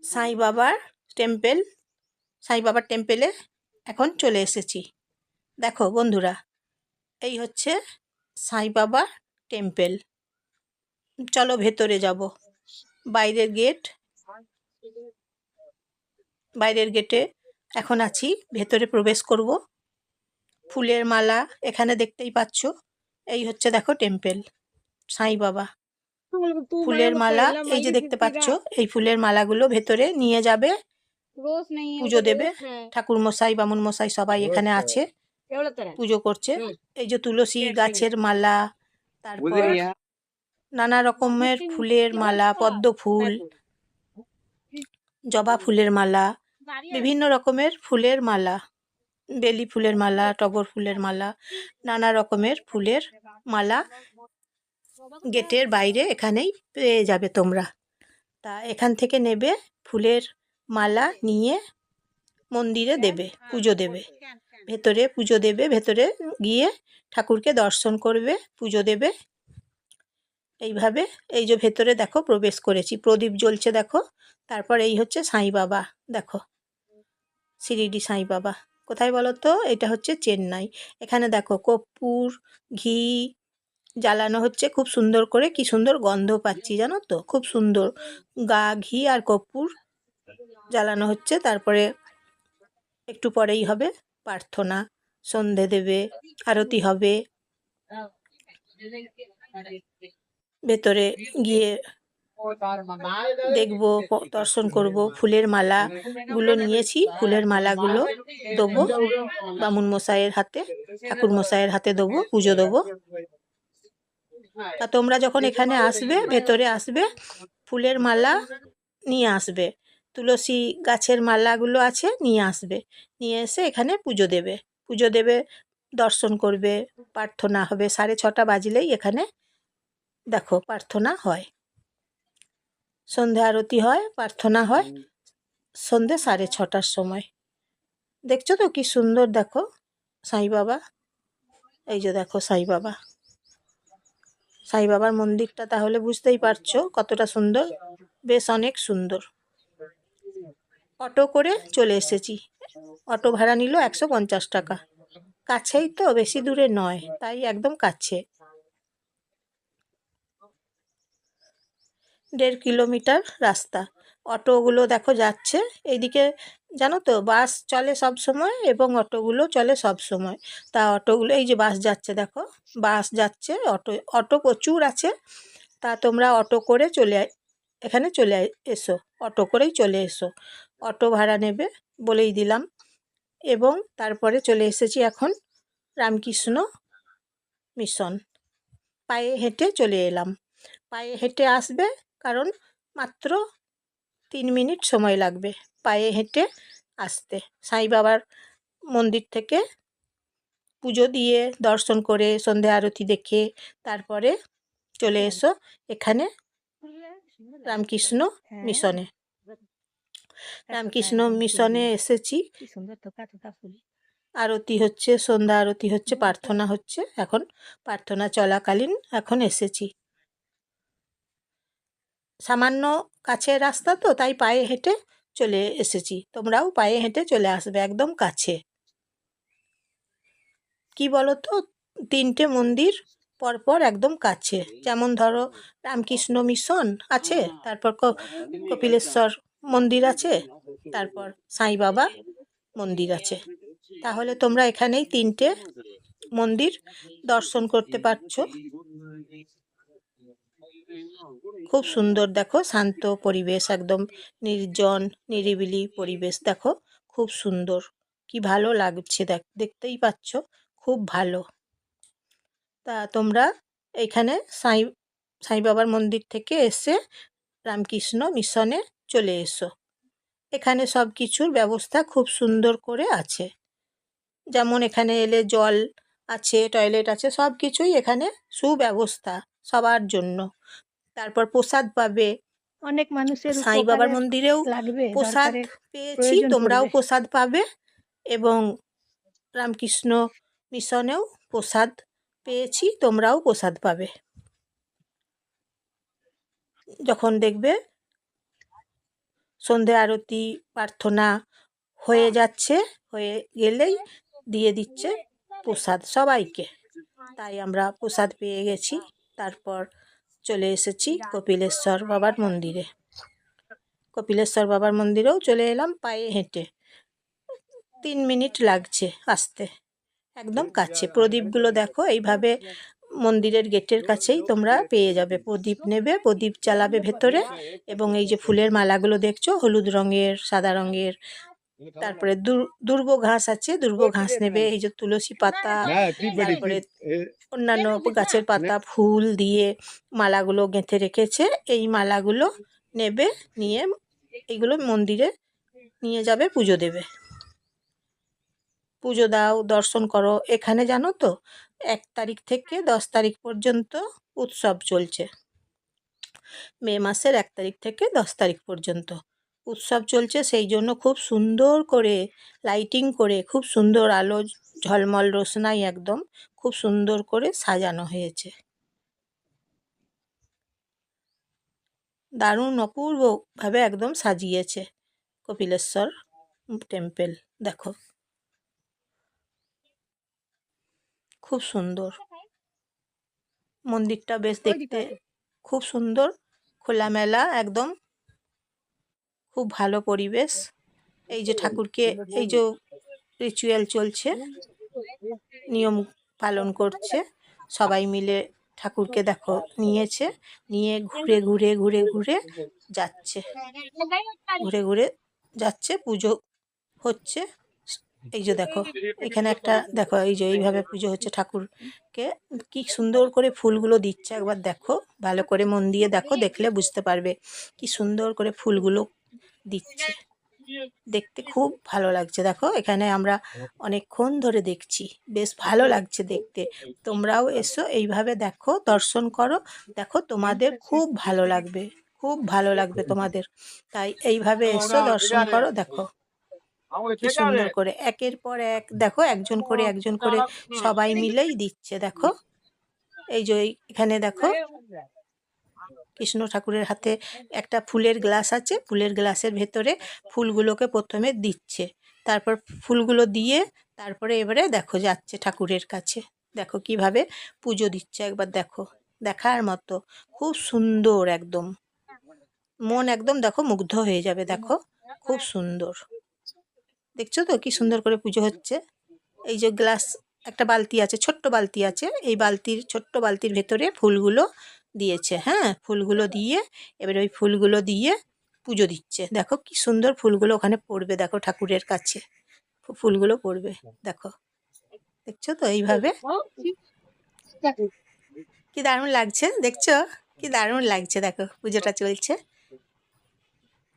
সাই বাবার টেম্পেল, সাই বাবার টেম্পেলে এখন চলে এসেছি। দেখো বন্ধুরা, এই হচ্ছে সাই বাবার টেম্পেল। চলো ভেতরে যাব। বাইরের গেট, বাইরের গেটে এখন আছি, ভেতরে প্রবেশ করব। ফুলের মালা এখানে দেখতেই পাচ্ছ। এই হচ্ছে দেখো টেম্পেল সাই বাবা। ফুলের মালা এই যে দেখতে পাচ্ছ, এই ফুলের মালাগুলো ভেতরে নিয়ে যাবে, পুজো দেবে। ঠাকুর মশাই, বামুন মশাই সবাই এখানে আছে, পুজো করছে। এই যে তুলসী গাছের মালা, তারপর নানা রকমের ফুলের মালা, পদ্ম ফুল, জবা ফুলের মালা, বিভিন্ন রকমের ফুলের মালা, বেলি ফুলের মালা, টগর ফুলের মালা, নানা রকমের ফুলের মালা গেটের বাইরে এখানেই পেয়ে যাবে তোমরা। তা এখান থেকে নেবে, ফুলের মালা নিয়ে মন্দিরে দেবে, পুজো দেবে। ভেতরে পুজো দেবে, ভেতরে গিয়ে ঠাকুরকে দর্শন করবে, পুজো দেবে। এইভাবে এই যে ভেতরে দেখো প্রবেশ করেছি, প্রদীপ জ্বলছে দেখো। তারপর এই হচ্ছে সাই বাবা, দেখো শিরিডি সাই বাবা। কোথায় বলো তো? এটা হচ্ছে চেন্নাই। এখানে দেখো কর্পূর, ঘি জ্বালানো হচ্ছে খুব সুন্দর করে, কি সুন্দর গন্ধ পাচ্ছি জানো তো, খুব সুন্দর। ঘি আর কর্পূর জ্বালানো হচ্ছে। তারপরে একটু পরেই হবে প্রার্থনা, সন্ধে দেবে, আরতি হবে। ভেতরে গিয়ে দেখবো, দর্শন করব। ফুলের মালা গুলো নিয়েছি, ফুলের মালাগুলো দেবো বামুন মশাইয়ের হাতে, ঠাকুর মশাইয়ের হাতে দেবো, পুজো দেবো। তা তোমরা যখন এখানে আসবে, ভেতরে আসবে, ফুলের মালা নিয়ে আসবে, তুলসী গাছের মালাগুলো আছে নিয়ে আসবে, নিয়ে এসে এখানে পুজো দেবে। পুজো দেবে, দর্শন করবে, প্রার্থনা হবে। 6:30 বাজলেই এখানে দেখো প্রার্থনা হয়, সন্ধে আরতি হয়, প্রার্থনা হয় সন্ধে 6:30টার সময়। দেখছো তো কি সুন্দর, দেখো সাই বাবা। এই যে দেখো সাই বাবা, সাই বাবার মন্দিরটা তাহলে বুঝতেই পারছো কতটা সুন্দর, বেশ অনেক সুন্দর। অটো করে চলে এসেছি, অটো ভাড়া নিল 150 টাকা। কাছেই তো, বেশি দূরে নয়, তাই একদম কাছে। 1.5 কিলোমিটার রাস্তা। অটোগুলো দেখো যাচ্ছে এইদিকে, জানো তো বাস চলে সব সময় এবং অটোগুলো চলে সব সময়। তা অটোগুলো, এই যে বাস যাচ্ছে দেখো, বাস যাচ্ছে, অটো অটো প্রচুর আছে। তা তোমরা অটো করে এখানে চলে এসো, অটো করেই চলে এসো। অটো ভাড়া নেবে বলেই দিলাম। এবং তারপরে চলে এসেছি এখন রামকৃষ্ণ মিশন। পায়ে হেঁটে চলে এলাম, পায়ে হেঁটে আসবে, কারণ মাত্র 3 মিনিট সময় লাগবে পায়ে হেঁটে আসতে। সাই বাবার মন্দির থেকে পুজো দিয়ে, দর্শন করে, সন্ধে আরতি দেখে তারপরে চলে এসো এখানে রামকৃষ্ণ মিশনে। রামকৃষ্ণ মিশনে এসেছি, আরতি হচ্ছে, সন্ধ্যা আরতি হচ্ছে, প্রার্থনা হচ্ছে। এখন প্রার্থনা চলাকালীন এখন এসেছি। সামান্য কাছের রাস্তা তো, তাই পায়ে হেঁটে চলে এসেছি। তোমরাও পায়ে হেঁটে চলে আসবে, একদম কাছে। কি বলো তো, 3টে মন্দির পরপর একদম কাছে। যেমন ধরো রামকৃষ্ণ মিশন আছে, তারপর কপিলেশ্বর মন্দির আছে, তারপর সাই বাবা মন্দির আছে। তাহলে তোমরা এখানেই 3টে মন্দির দর্শন করতে পারছো। খুব সুন্দর, দেখো শান্ত পরিবেশ, একদম নির্জন নিরিবিলি পরিবেশ। দেখো খুব সুন্দর, কি ভালো লাগছে, দেখতেই পাচ্ছ, খুব ভালো। তা তোমরা এইখানে সাই বাবার মন্দির থেকে এসে রামকৃষ্ণ মিশনে চলে এসো। এখানে সব কিছুর ব্যবস্থা খুব সুন্দর করে আছে। যেমন এখানে এলে জল আছে, টয়লেট আছে, সব কিছুই এখানে সুব্যবস্থা সবার জন্য। তারপর প্রসাদ পাবে, অনেক মানুষের সাই বাবার মন্দিরেও প্রসাদ পেয়েছি, তোমরাও প্রসাদ পাবে। এবং রামকৃষ্ণ মিশনেও প্রসাদ পেয়েছি, তোমরাও প্রসাদ পাবে। যখন দেখবে সন্ধে আরতি প্রার্থনা হয়ে যাচ্ছে, হয়ে গেলেই দিয়ে দিচ্ছে প্রসাদ সবাইকে। তাই আমরা প্রসাদ পেয়ে গেছি। তারপর চলে এসেছি কপিলেশ্বর বাবার মন্দিরে। কপিলেশ্বর বাবার মন্দিরেও চলে এলাম পায়ে হেঁটে, 3 মিনিট লাগছে আসতে, একদম কাছে। প্রদীপগুলো দেখো, এইভাবে মন্দিরের গেটের কাছেই তোমরা পেয়ে যাবে। প্রদীপ নেবে, প্রদীপ জ্বালাবে ভেতরে, এবং এই যে ফুলের মালাগুলো দেখছো হলুদ রঙের, সাদা রঙের, তারপরে দুর্ব ঘাস আছে, দুর্ব ঘাস নেবে, এই যে তুলসী পাতা, তারপরে অন্যান্য গাছের পাতা, ফুল দিয়ে মালাগুলো গেঁথে রেখেছে। এই মালাগুলো নেবে, নিয়ে এইগুলো মন্দিরে নিয়ে যাবে, পুজো দেবে। পুজো দাও, দর্শন করো। এখানে জানো তো 1 তারিখ থেকে 10 তারিখ পর্যন্ত উৎসব চলছে। মে মাসের 1 তারিখ থেকে 10 তারিখ পর্যন্ত উৎসব চলছে। সেই জন্য খুব সুন্দর করে লাইটিং করে, খুব সুন্দর আলো ঝলমল রোশনাই, একদম খুব সুন্দর করে সাজানো হয়েছে। দারুণ অপূর্বভাবে একদম সাজিয়েছে কপিলেশ্বর টেম্পল। দেখো খুব সুন্দর মন্দিরটা, বেশ দেখতে খুব সুন্দর, খোলামেলা একদম, খুব ভালো পরিবেশ। এই যে ঠাকুরকে, এই যে রিচুয়াল চলছে, নিয়ম পালন করছে সবাই মিলে। ঠাকুরকে দেখো নিয়েছে, নিয়ে ঘুরে ঘুরে ঘুরে ঘুরে যাচ্ছে, ঘুরে ঘুরে যাচ্ছে, পুজো হচ্ছে। এই যে দেখো এখানে একটা দেখো, এই যে এইভাবে পুজো হচ্ছে ঠাকুরকে। কি সুন্দর করে ফুলগুলো দিচ্ছে, একবার দেখো, ভালো করে মন দিয়ে দেখো, দেখলে বুঝতে পারবে কি সুন্দর করে ফুলগুলো দিচ্ছে। দেখতে খুব ভালো লাগছে। দেখো এখানে আমরা অনেকক্ষণ ধরে দেখছি, বেশ ভালো লাগছে দেখতে। তোমরাও এসো, এইভাবে দেখো, দর্শন করো, দেখো তোমাদের খুব ভালো লাগবে, খুব ভালো লাগবে তোমাদের। তাই এইভাবে এসো, দর্শন করো। দেখো কি সুন্দর করে একের পর এক, দেখো একজন করে একজন করে সবাই মিলেই দিচ্ছে। দেখো এই যে এখানে দেখো কৃষ্ণ ঠাকুরের হাতে একটা ফুলের গ্লাস আছে, ফুলের গ্লাসের ভেতরে ফুলগুলোকে প্রথমে দিচ্ছে, তারপর ফুলগুলো দিয়ে তারপরে এবারে দেখো যাচ্ছে ঠাকুরের কাছে। দেখো কিভাবে পুজো দিচ্ছে, একবার দেখো, দেখার মতো, খুব সুন্দর একদম, মন একদম দেখো মুগ্ধ হয়ে যাবে। দেখো খুব সুন্দর, দেখছো তো কি সুন্দর করে পুজো হচ্ছে। এই যে গ্লাস, একটা বালতি আছে, ছোট্ট বালতি আছে, এই বালতির, ছোট্ট বালতির ভেতরে ফুলগুলো দিয়েছে। হ্যাঁ, ফুলগুলো দিয়ে এবারে ওই ফুলগুলো দিয়ে পুজো দিচ্ছে। দেখো কি সুন্দর ফুলগুলো ওখানে পড়বে, দেখো ঠাকুরের কাছে ফুলগুলো পড়বে। দেখো, দেখছো তো এইভাবে কি দারুণ লাগছে, দেখছো কি দারুণ লাগছে। দেখো পুজোটা চলছে,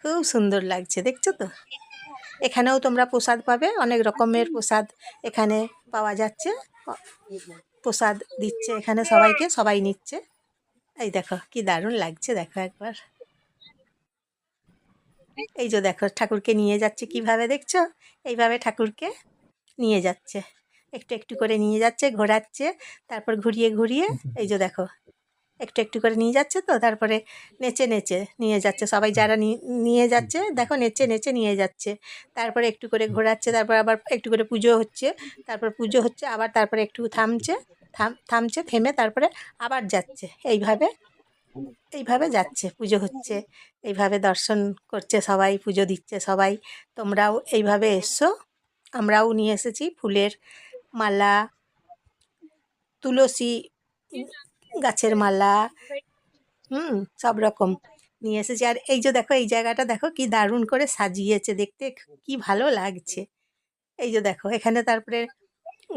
খুব সুন্দর লাগছে, দেখছো তো। এখানেও তোমরা প্রসাদ পাবে, অনেক রকমের প্রসাদ এখানে পাওয়া যাচ্ছে। প্রসাদ দিচ্ছে এখানে সবাইকে, সবাই নিচ্ছে। এই দেখো কি দারুণ লাগছে, দেখো একবার। এই যে দেখো ঠাকুরকে নিয়ে যাচ্ছে কিভাবে, দেখছো এইভাবে ঠাকুরকে নিয়ে যাচ্ছে, একটু একটু করে নিয়ে যাচ্ছে, ঘোরাচ্ছে, তারপর ঘুরিয়ে ঘুরিয়ে, এই যে দেখো একটু একটু করে নিয়ে যাচ্ছে। তো তারপরে নেচে নেচে নিয়ে যাচ্ছে, সবাই যারা নিয়ে যাচ্ছে দেখো নেচে নেচে নিয়ে যাচ্ছে। তারপরে একটু করে ঘোরাচ্ছে, তারপর আবার একটু করে পুজো হচ্ছে, তারপর পুজো হচ্ছে আবার, তারপরে একটু থামছে, থামছে, থেমে তারপরে আবার যাচ্ছে। এইভাবে এইভাবে যাচ্ছে, পুজো হচ্ছে, এইভাবে দর্শন করছে সবাই, পুজো দিচ্ছে সবাই। তোমরাও এইভাবে এসো, আমরাও নিয়ে এসেছি ফুলের মালা, তুলসী গাছের মালা, সব রকম নিয়ে এসেছি। আর এই যে দেখো এই জায়গাটা দেখো কি দারুণ করে সাজিয়েছে, দেখতে কি ভালো লাগছে। এই যে দেখো এখানে তারপরে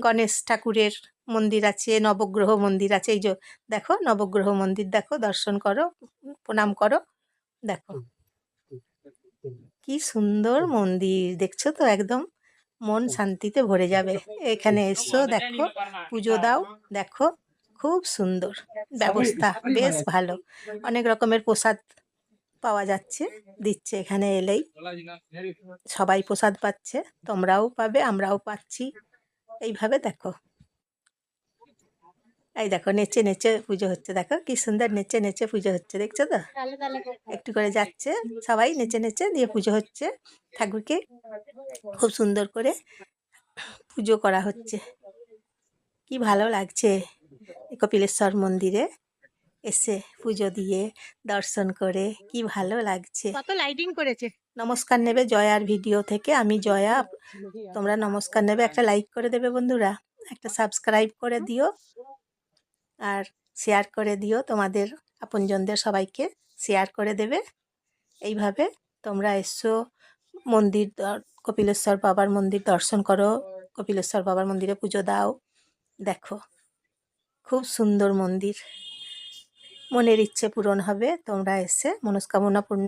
গণেশ ঠাকুরের মন্দির আছে, নবগ্রহ মন্দির আছে। এই যে দেখো নবগ্রহ মন্দির, দেখো দর্শন করো, প্রণাম করো। দেখো কি সুন্দর মন্দির, দেখছো তো, একদম মন শান্তিতে ভরে যাবে। এখানে এসো, দেখো পুজো দাও, দেখো খুব সুন্দর ব্যবস্থা, বেশ ভালো। অনেক রকমের প্রসাদ পাওয়া যাচ্ছে, দিচ্ছে এখানে এলেই, সবাই প্রসাদ পাচ্ছে, তোমরাও পাবে, আমরাও পাচ্ছি। এইভাবে দেখো এই দেখো নেচে নেচে পুজো হচ্ছে, দেখো কি সুন্দর নেচে নেচে পুজো হচ্ছে, দেখছো তো? একটু করে যাচ্ছে সবাই নেচে নেচে, দিয়ে পুজো হচ্ছে। ঠাকুরকে খুব সুন্দর করে পুজো করা হচ্ছে। কি ভালো লাগছে কপিলেশ্বর মন্দিরে এসে পুজো দিয়ে দর্শন করে, কি ভালো লাগছে। কত লাইটিং করেছে। নমস্কার নেবে জয়ার ভিডিও থেকে, আমি জয়া। তোমরা নমস্কার নেবে, একটা লাইক করে দেবে বন্ধুরা, একটা সাবস্ক্রাইব করে দিও, আর শেয়ার করে দিও, তোমাদের আপনজনদের সবাইকে শেয়ার করে দেবে। এইভাবে তোমরা এসো মন্দির, কপিলেশ্বর বাবার মন্দির দর্শন করো, কপিলেশ্বর বাবার মন্দিরে পুজো দাও। দেখো খুব সুন্দর মন্দির, মনের ইচ্ছে পূরণ হবে, তোমরা এসে মনস্কামনা পূর্ণ